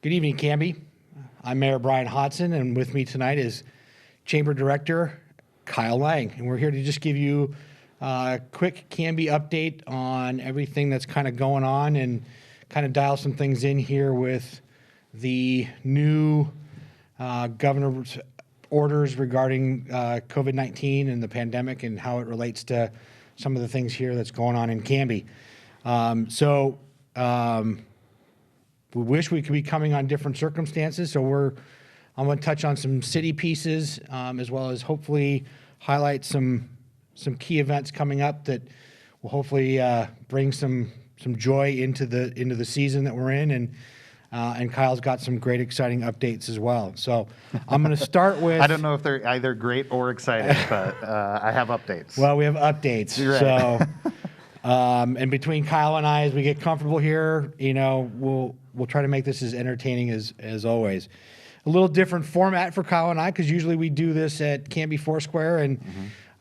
Good evening, Canby. I'm Mayor Brian Hodson, and with me tonight is Chamber Director Kyle Lang. And we're here to just give you a quick Canby update on everything that's kind of going on and kind of dial some things in here with the new governor's orders regarding COVID-19 and the pandemic and how it relates to some of the things here that's going on in Canby. We wish we could be coming on different circumstances, so I'm going to touch on some city pieces as well as hopefully highlight some key events coming up that will hopefully bring some joy into the season that we're in, and Kyle's got some great exciting updates as well. So I'm going to start with. I don't know if they're either great or exciting, but I have updates. Well, we have updates. You're right. So. And between Kyle and I, as we get comfortable here, we'll try to make this as entertaining as always. A little different format for Kyle and I, because usually we do this at Canby Foursquare, and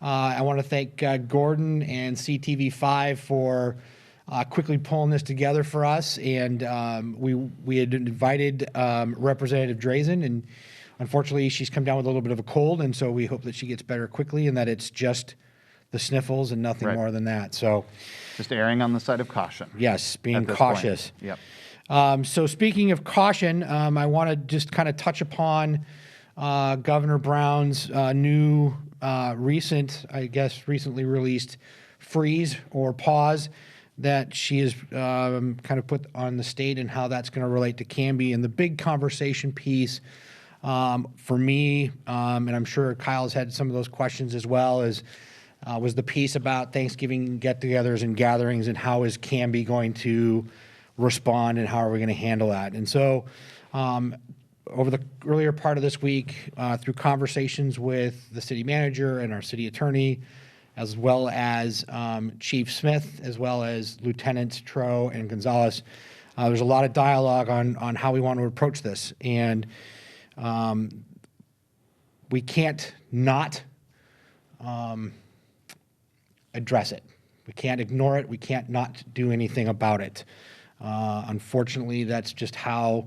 I want to thank Gordon and CTV5 for quickly pulling this together for us. And we had invited Representative Drazen, and unfortunately she's come down with a little bit of a cold, and so we hope that she gets better quickly and that it's just the sniffles and nothing more than that. So just erring on the side of caution. Yes, being cautious. Point. Yep. So speaking of caution, I want to just kind of touch upon Governor Brown's new recently released freeze or pause that she has kind of put on the state and how that's going to relate to Canby. And the big conversation piece for me, and I'm sure Kyle's had some of those questions as well, was the piece about Thanksgiving get-togethers and gatherings and how is Canby going to respond and how are we going to handle that. And so over the earlier part of this week, through conversations with the city manager and our city attorney, as well as Chief Smith, as well as Lieutenants Tro and Gonzalez, there's a lot of dialogue on how we want to approach this. And we can't not address it. We can't ignore it. We can't not do anything about it. Unfortunately, that's just how,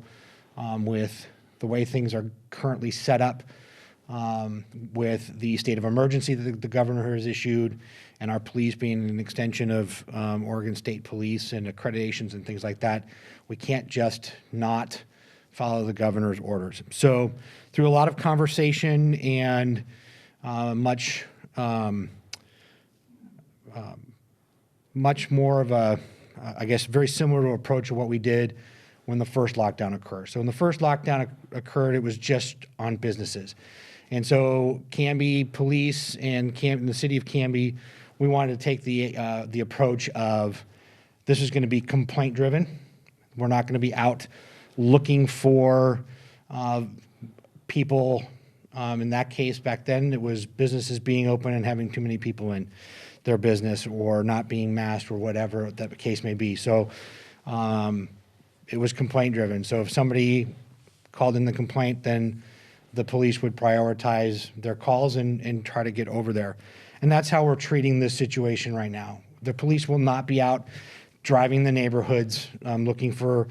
with the way things are currently set up, with the state of emergency that the governor has issued, and our police being an extension of Oregon State Police and accreditations and things like that, we can't just not follow the governor's orders. So through a lot of conversation and much more of a, I guess, very similar to approach of what we did when the first lockdown occurred. So when the first lockdown occurred, it was just on businesses. And so Canby Police and the city of Canby, we wanted to take the approach of this is going to be complaint driven. We're not going to be out looking for people. In that case, back then, it was businesses being open and having too many people in their business or not being masked or whatever that case may be. So it was complaint driven. So if somebody called in the complaint, then the police would prioritize their calls and try to get over there. And that's how we're treating this situation right now. The police will not be out driving the neighborhoods, looking for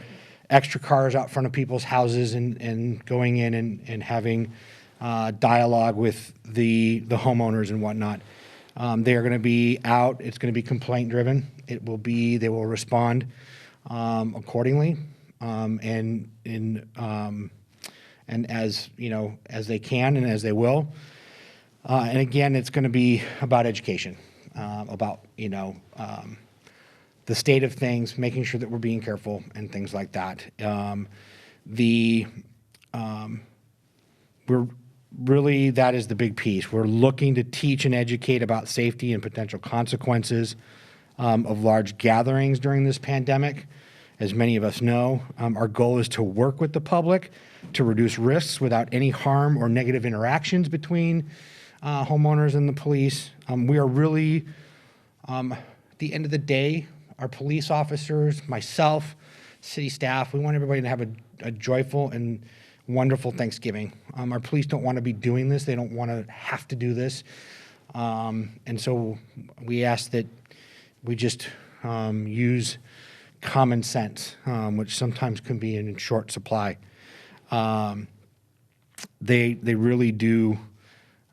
extra cars out front of people's houses and going in and having dialogue with the homeowners and whatnot. They are going to be out. It's going to be complaint driven. They will respond accordingly, and as as they can and as they will. And again, it's going to be about education, about the state of things, making sure that we're being careful and things like that. Really, that is the big piece. We're looking to teach and educate about safety and potential consequences of large gatherings during this pandemic. As many of us know, our goal is to work with the public to reduce risks without any harm or negative interactions between homeowners and the police. We are really, at the end of the day, our police officers, myself, city staff, we want everybody to have a joyful and wonderful Thanksgiving. Our police don't want to be doing this. They don't want to have to do this. And so we ask that we just use common sense, which sometimes can be in short supply. They really do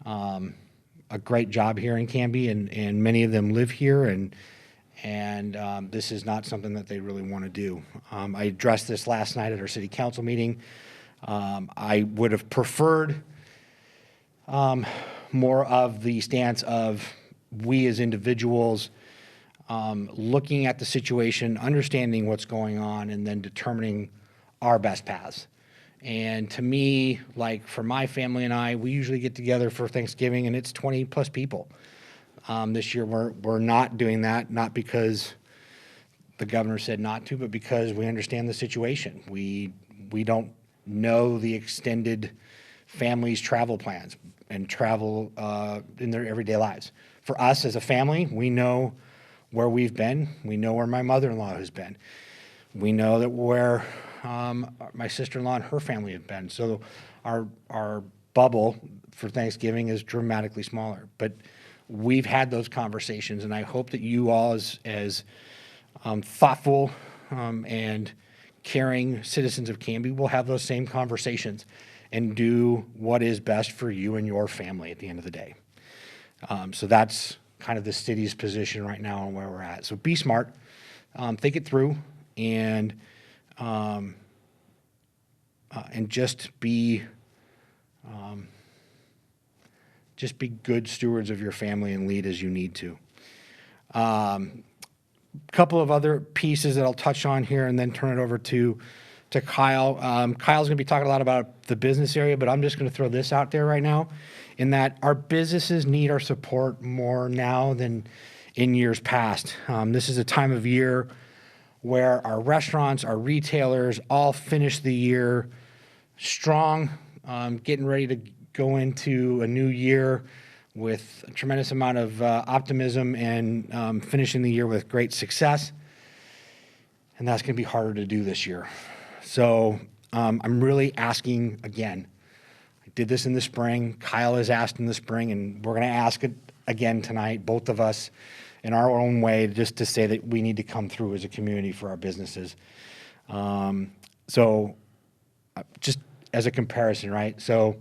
a great job here in Canby, and many of them live here, and this is not something that they really want to do. I addressed this last night at our city council meeting. I would have preferred more of the stance of we as individuals looking at the situation, understanding what's going on, and then determining our best paths. And to me, like for my family and I, we usually get together for Thanksgiving, and it's 20 plus people. This year, we're not doing that, not because the governor said not to, but because we understand the situation. We don't know the extended families' travel plans and travel in their everyday lives. For us as a family, we know where we've been. We know where my mother-in-law has been. We know that where my sister-in-law and her family have been. So our bubble for Thanksgiving is dramatically smaller. But we've had those conversations, and I hope that you all, as thoughtful and caring citizens of Canby, will have those same conversations and do what is best for you and your family at the end of the day. So that's kind of the city's position right now and where we're at. So be smart, think it through, and just be good stewards of your family and lead as you need to. Couple of other pieces that I'll touch on here and then turn it over to Kyle. Kyle's going to be talking a lot about the business area, but I'm just going to throw this out there right now, in that our businesses need our support more now than in years past. This is a time of year where our restaurants, our retailers all finish the year strong, getting ready to go into a new year with a tremendous amount of optimism and finishing the year with great success. And that's going to be harder to do this year. So I'm really asking again. I did this in the spring. Kyle has asked in the spring, and we're going to ask it again tonight, both of us in our own way, just to say that we need to come through as a community for our businesses. So just as a comparison, right? So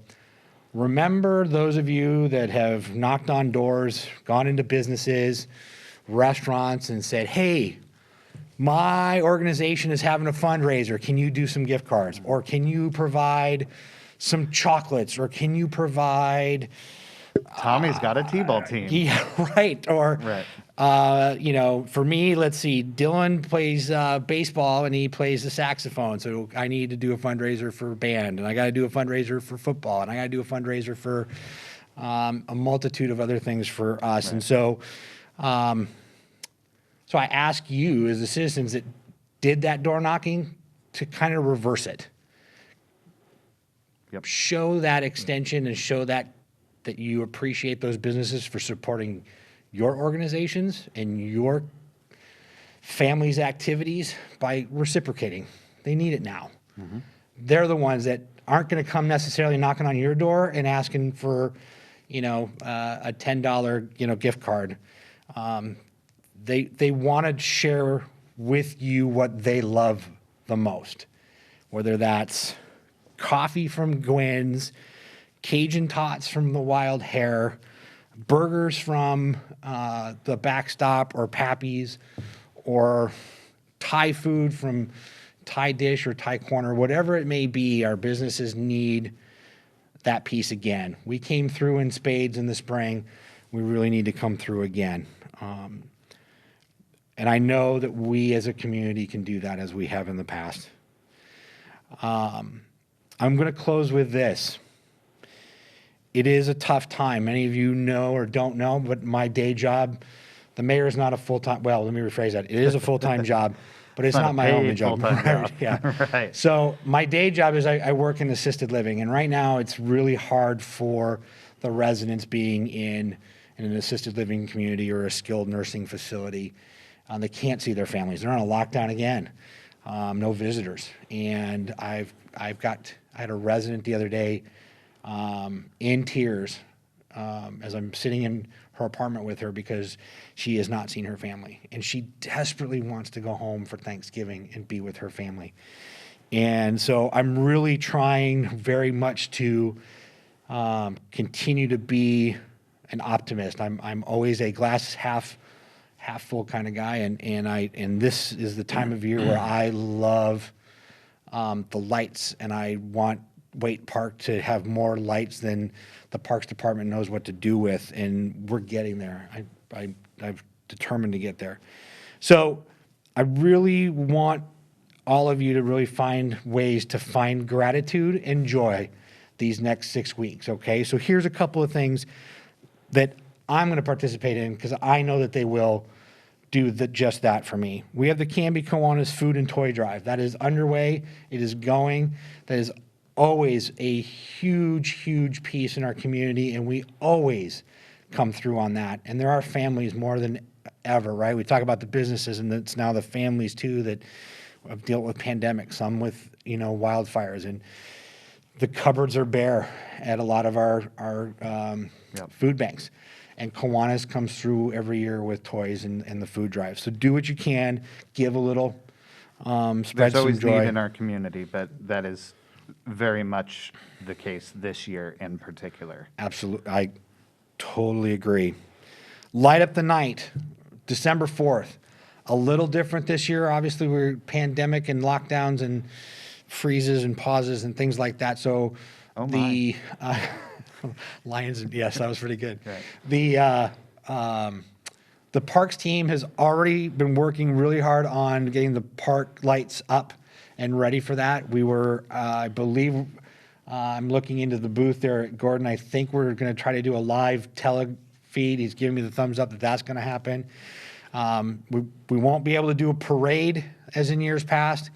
remember those of you that have knocked on doors, gone into businesses, restaurants, and said, hey, my organization is having a fundraiser. Can you do some gift cards? Or can you provide some chocolates? Or can you provide... Tommy's got a T-ball team. Yeah, right. Or, Right. For me, let's see, Dylan plays baseball and he plays the saxophone. So I need to do a fundraiser for band, and I got to do a fundraiser for football, and I got to do a fundraiser for a multitude of other things for us. Right. And so, so I ask you as the citizens that did that door knocking to kind of reverse it. Yep. Show that extension and show that you appreciate those businesses for supporting your organizations and your family's activities by reciprocating. They need it now. Mm-hmm. They're the ones that aren't going to come necessarily knocking on your door and asking for, a $10, gift card. They want to share with you what they love the most, whether that's coffee from Gwen's, Cajun Tots from the Wild Hare, burgers from the Backstop or Pappy's, or Thai food from Thai Dish or Thai Corner, whatever it may be. Our businesses need that piece again. We came through in spades in the spring. We really need to come through again. And I know that we as a community can do that as we have in the past. I'm going to close with this. It is a tough time. Many of you know or don't know, but my day job, the mayor is not a full-time, well, let me rephrase that. It is a full-time job, but it's not my only job. Right, yeah. Right. So my day job is I work in assisted living, and right now it's really hard for the residents being in an assisted living community or a skilled nursing facility. They can't see their families. They're on a lockdown again. No visitors. And I had a resident the other day in tears as I'm sitting in her apartment with her because she has not seen her family. And she desperately wants to go home for Thanksgiving and be with her family. And so I'm really trying very much to continue to be an optimist. I'm always a glass half full kind of guy, and this is the time of year where I love the lights, and I want Waite Park to have more lights than the Parks Department knows what to do with, and we're getting there. I'm determined to get there. So I really want all of you to really find ways to find gratitude and joy these next 6 weeks, okay? So here's a couple of things that I'm going to participate in because I know that they will do just that for me. We have the Canby Kiwanis Food and Toy Drive. That is underway. It is going. That is always a huge, huge piece in our community, and we always come through on that. And there are families more than ever, right? We talk about the businesses, and it's now the families too that have dealt with pandemics, some with, wildfires, and the cupboards are bare at a lot of our food banks. And Kiwanis comes through every year with toys and the food drive. So do what you can, give a little, spread There's some always joy. need in our community, but that is very much the case this year in particular. Absolutely, I totally agree. Light Up the Night, December 4th. A little different this year. Obviously, we're pandemic and lockdowns and freezes and pauses and things like that. So the Lions, yes, that was pretty good. Right. The parks team has already been working really hard on getting the park lights up and ready for that. We were, I believe, I'm looking into the booth there at Gordon. I think we're going to try to do a live telefeed. He's giving me the thumbs up that that's going to happen. We won't be able to do a parade as in years past.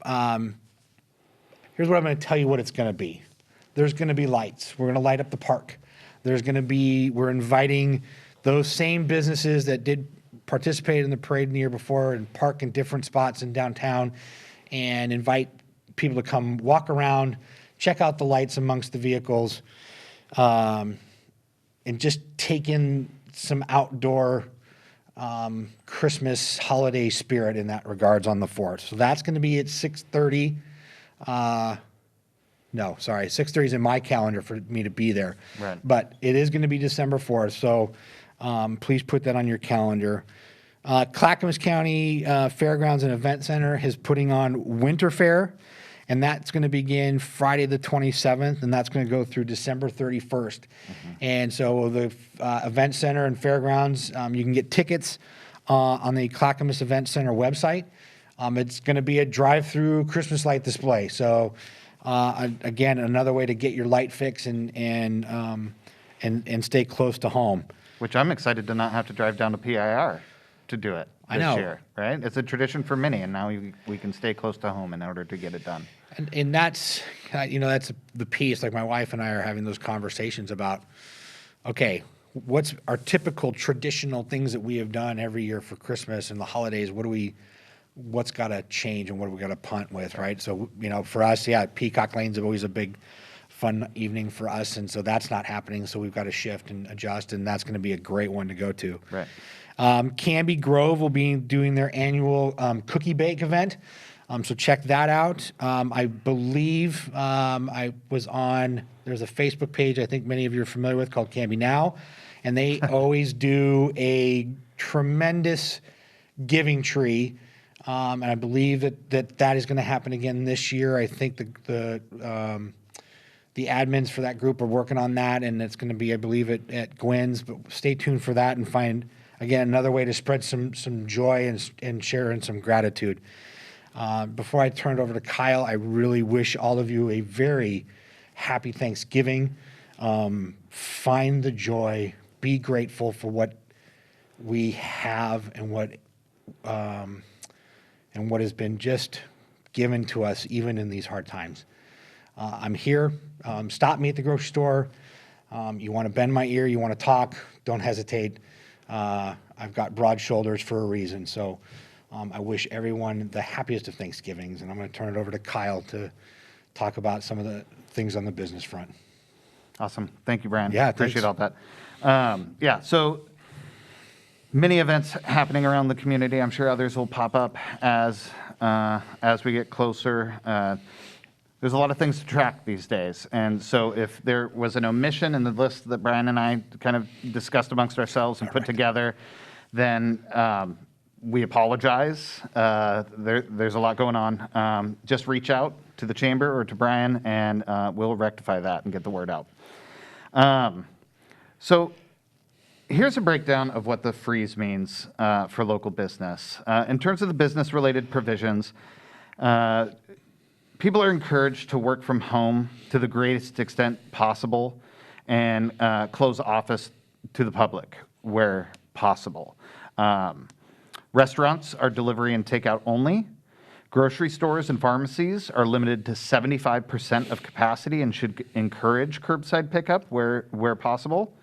Here's what I'm going to tell you what it's going to be. There's going to be lights. We're going to light up the park. We're inviting those same businesses that did participate in the parade in the year before and park in different spots in downtown and invite people to come walk around, check out the lights amongst the vehicles, and just take in some outdoor Christmas holiday spirit in that regards on the 4th. So that's going to be at 6:30. No, sorry, 6:30 is in my calendar for me to be there. Right. But it is going to be December 4th, so please put that on your calendar. Clackamas County Fairgrounds and Event Center is putting on Winter Fair, and that's going to begin Friday the 27th, and that's going to go through December 31st. Mm-hmm. And so the Event Center and Fairgrounds, you can get tickets on the Clackamas Event Center website. It's going to be a drive-through Christmas light display. So again, another way to get your light fix and stay close to home. Which I'm excited to not have to drive down to PIR to do it this year, right? It's a tradition for many, and now we can stay close to home in order to get it done. And that's, that's the piece, like my wife and I are having those conversations about, okay, what's our typical traditional things that we have done every year for Christmas and the holidays? What's got to change and what do we got to punt with, right? So, for us, Peacock Lane's always a big fun evening for us, and so that's not happening, so we've got to shift and adjust, and that's going to be a great one to go to. Right. Canby Grove will be doing their annual cookie bake event, so check that out. I believe I was on, there's a Facebook page I think many of you are familiar with called Canby Now, and they always do a tremendous giving tree. And I believe that is going to happen again this year. I think the admins for that group are working on that, and it's going to be, I believe, at Gwen's. But stay tuned for that and find, again, another way to spread some joy and share in some gratitude. Before I turn it over to Kyle, I really wish all of you a very happy Thanksgiving. Find the joy. Be grateful for what we have and what has been just given to us even in these hard times. I'm here. Stop me at the grocery store. You want to bend my ear, you want to talk, don't hesitate. I've got broad shoulders for a reason. So I wish everyone the happiest of Thanksgivings, and I'm going to turn it over to Kyle to talk about some of the things on the business front. Awesome. Thank you, Brian. Yeah, appreciate thanks. all that. So many events happening around the community. I'm sure others will pop up as as we get closer. There's a lot of things to track these days. And so if there was an omission in the list that Brian and I kind of discussed amongst ourselves and put together, then we apologize. There's a lot going on. Just reach out to the chamber or to Brian, and we'll rectify that and get the word out. So here's a breakdown of what the freeze means for local business. In terms of the business-related provisions, people are encouraged to work from home to the greatest extent possible and close office to the public where possible. Restaurants are delivery and takeout only. Grocery stores and pharmacies are limited to 75% of capacity and should encourage curbside pickup where possible.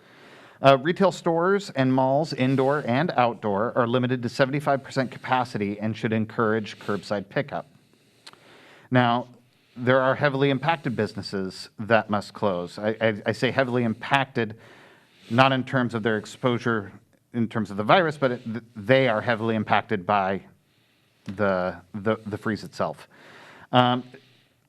Retail stores and malls, indoor and outdoor, are limited to 75% capacity and should encourage curbside pickup. Now, there are heavily impacted businesses that must close. I say heavily impacted, not in terms of their exposure in terms of the virus, but they are heavily impacted by the freeze itself.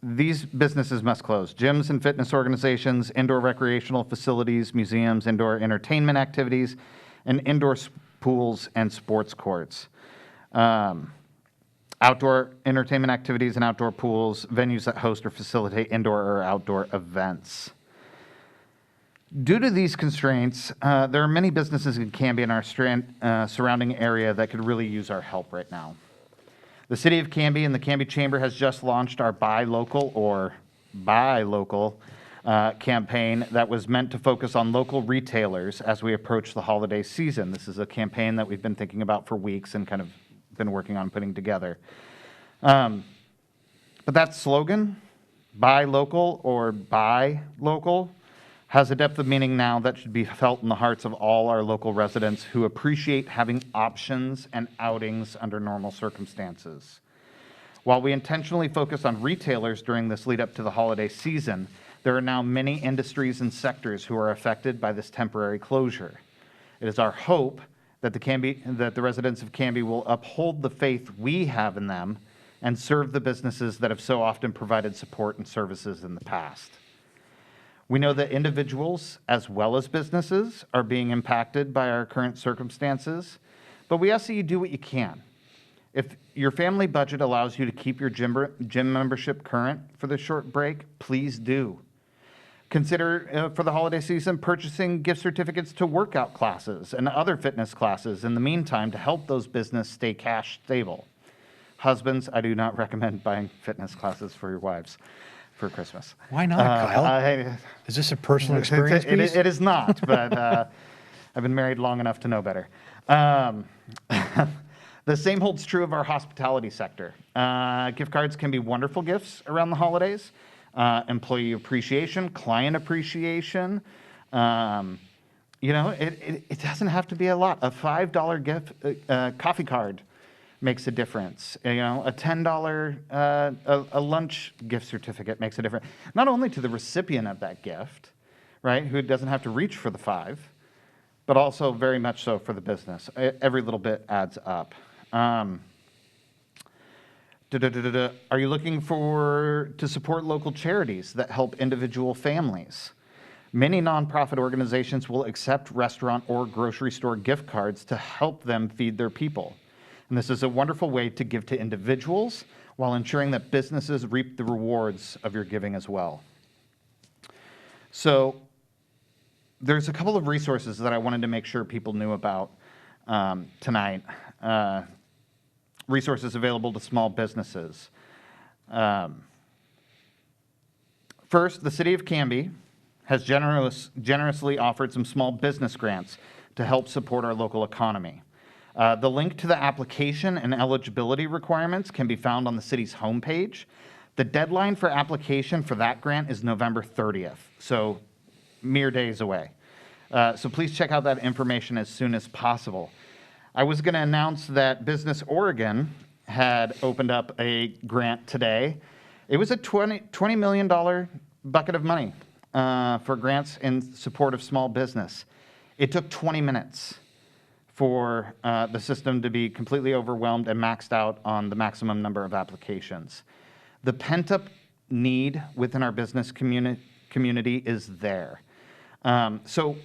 These businesses must close. Gyms and fitness organizations, indoor recreational facilities, museums, indoor entertainment activities, and indoor pools and sports courts. Outdoor entertainment activities and outdoor pools, venues that host or facilitate indoor or outdoor events. Due to these constraints, there are many businesses in Canby and our surrounding area that could really use our help right now. The City of Canby and the Canby Chamber has just launched our Buy Local or Buy Local campaign that was meant to focus on local retailers as we approach the holiday season. This is a campaign that we've been thinking about for weeks and kind of been working on putting together. But that slogan, Buy Local or Buy Local, has a depth of meaning now that should be felt in the hearts of all our local residents who appreciate having options and outings under normal circumstances. While we intentionally focus on retailers during this lead up to the holiday season, there are now many industries and sectors who are affected by this temporary closure. It is our hope that the residents of Canby will uphold the faith we have in them and serve the businesses that have so often provided support and services in the past. We know that individuals as well as businesses are being impacted by our current circumstances, but we ask that you do what you can. If your family budget allows you to keep your gym membership current for the short break, please do. Consider, for the holiday season, purchasing gift certificates to workout classes and other fitness classes in the meantime to help those businesses stay cash stable. Husbands, I do not recommend buying fitness classes for your wives for Christmas. Why not, Kyle? Is this a personal experience piece? It is not, but I've been married long enough to know better. The same holds true of our hospitality sector. Gift cards can be wonderful gifts around the holidays. Employee appreciation, client appreciation. It doesn't have to be a lot. A $5 gift, coffee card makes a difference. A $10 a lunch gift certificate makes a difference. Not only to the recipient of that gift, right, who doesn't have to reach for the $5, but also very much so for the business. Every little bit adds up. Are you looking to support local charities that help individual families? Many nonprofit organizations will accept restaurant or grocery store gift cards to help them feed their people. And this is a wonderful way to give to individuals while ensuring that businesses reap the rewards of your giving as well. So there's a couple of resources that I wanted to make sure people knew about tonight. Resources available to small businesses. First, the City of Canby has generously offered some small business grants to help support our local economy. The link to the application and eligibility requirements can be found on the city's homepage. The deadline for application for that grant is November 30th, so mere days away. So please check out that information as soon as possible. I was going to announce that Business Oregon had opened up a grant today. It was a $20 million bucket of money for grants in support of small business. It took 20 minutes for the system to be completely overwhelmed and maxed out on the maximum number of applications. The pent-up need within our business community is there. So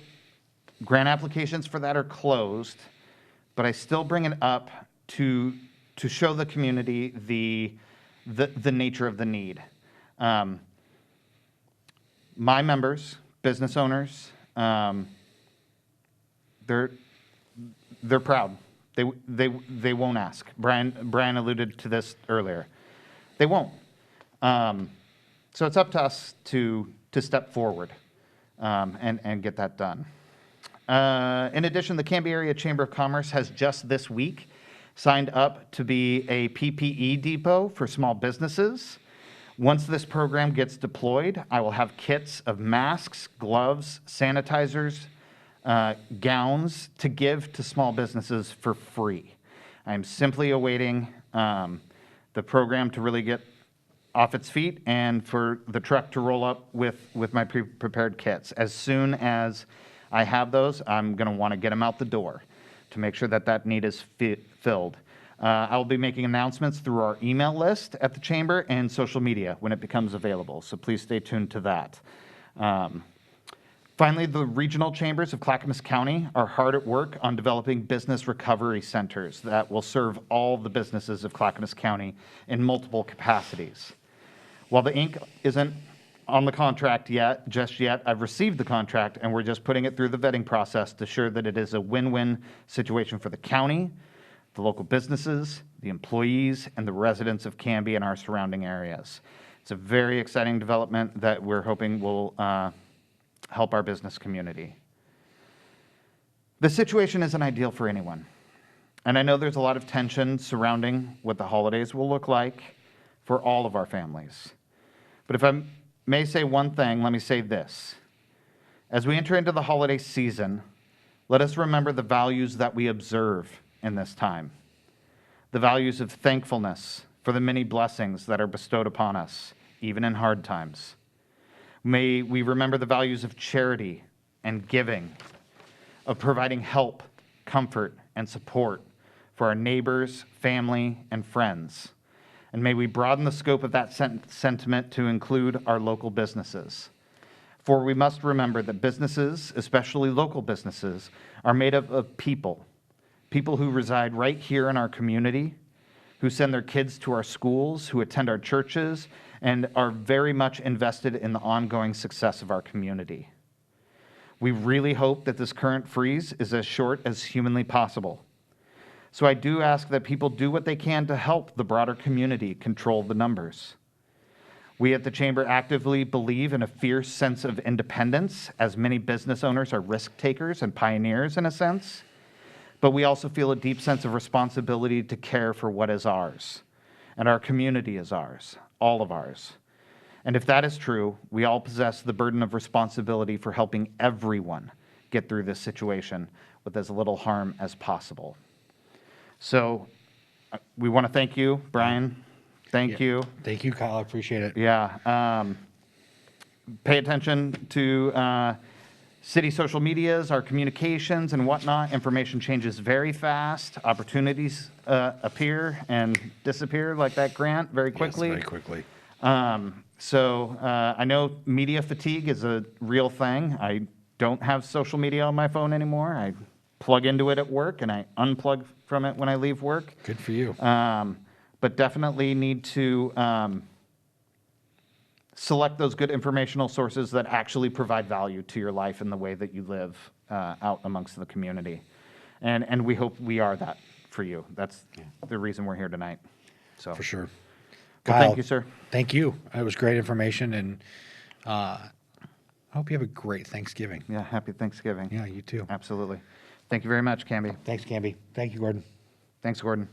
grant applications for that are closed, but I still bring it up to show the community the nature of the need. My members, business owners, they're proud. They won't ask. Brian alluded to this earlier. They won't. So it's up to us to step forward and get that done. In addition, the Canby Area Chamber of Commerce has just this week signed up to be a PPE depot for small businesses. Once this program gets deployed, I will have kits of masks, gloves, sanitizers, gowns to give to small businesses for free. I'm simply awaiting the program to really get off its feet and for the truck to roll up with my prepared kits. As soon as I have those, I'm going to want to get them out the door to make sure that need is filled. I will be making announcements through our email list at the Chamber and social media when it becomes available, so please stay tuned to that. Finally, the regional chambers of Clackamas County are hard at work on developing business recovery centers that will serve all the businesses of Clackamas County in multiple capacities. While the ink isn't on the contract just yet, I've received the contract and we're just putting it through the vetting process to ensure that it is a win-win situation for the county, the local businesses, the employees, and the residents of Canby and our surrounding areas. It's a very exciting development that we're hoping will help our business community. The situation isn't ideal for anyone, and I know there's a lot of tension surrounding what the holidays will look like for all of our families. But if I may say one thing, let me say this. As we enter into the holiday season, let us remember the values that we observe in this time. The values of thankfulness for the many blessings that are bestowed upon us, even in hard times. May we remember the values of charity and giving, of providing help, comfort, and support for our neighbors, family, and friends. And may we broaden the scope of that sentiment to include our local businesses. For we must remember that businesses, especially local businesses, are made up of people who reside right here in our community, who send their kids to our schools, who attend our churches, and are very much invested in the ongoing success of our community. We really hope that this current freeze is as short as humanly possible. So I do ask that people do what they can to help the broader community control the numbers. We at the Chamber actively believe in a fierce sense of independence, as many business owners are risk takers and pioneers in a sense, but we also feel a deep sense of responsibility to care for what is ours, and our community is ours, all of ours. And if that is true, we all possess the burden of responsibility for helping everyone get through this situation with as little harm as possible. So we want to thank you, Brian. Thank you. Thank you, Kyle. I appreciate it. Yeah. Pay attention to city social medias, our communications and whatnot. Information changes very fast. Opportunities appear and disappear like that grant very quickly. Yes, very quickly. So I know media fatigue is a real thing. I don't have social media on my phone anymore. I plug into it at work and I unplug from it when I leave work. Good for you. But definitely need to select those good informational sources that actually provide value to your life and the way that you live out amongst the community. And we hope we are that for you. That's the reason we're here tonight. So For sure. Well, Kyle, thank you, sir. Thank you. It was great information, and I hope you have a great Thanksgiving. Yeah, happy Thanksgiving. Yeah, you too. Absolutely. Thank you very much, Canby. Thanks, Canby. Thank you, Gordon. Thanks, Gordon.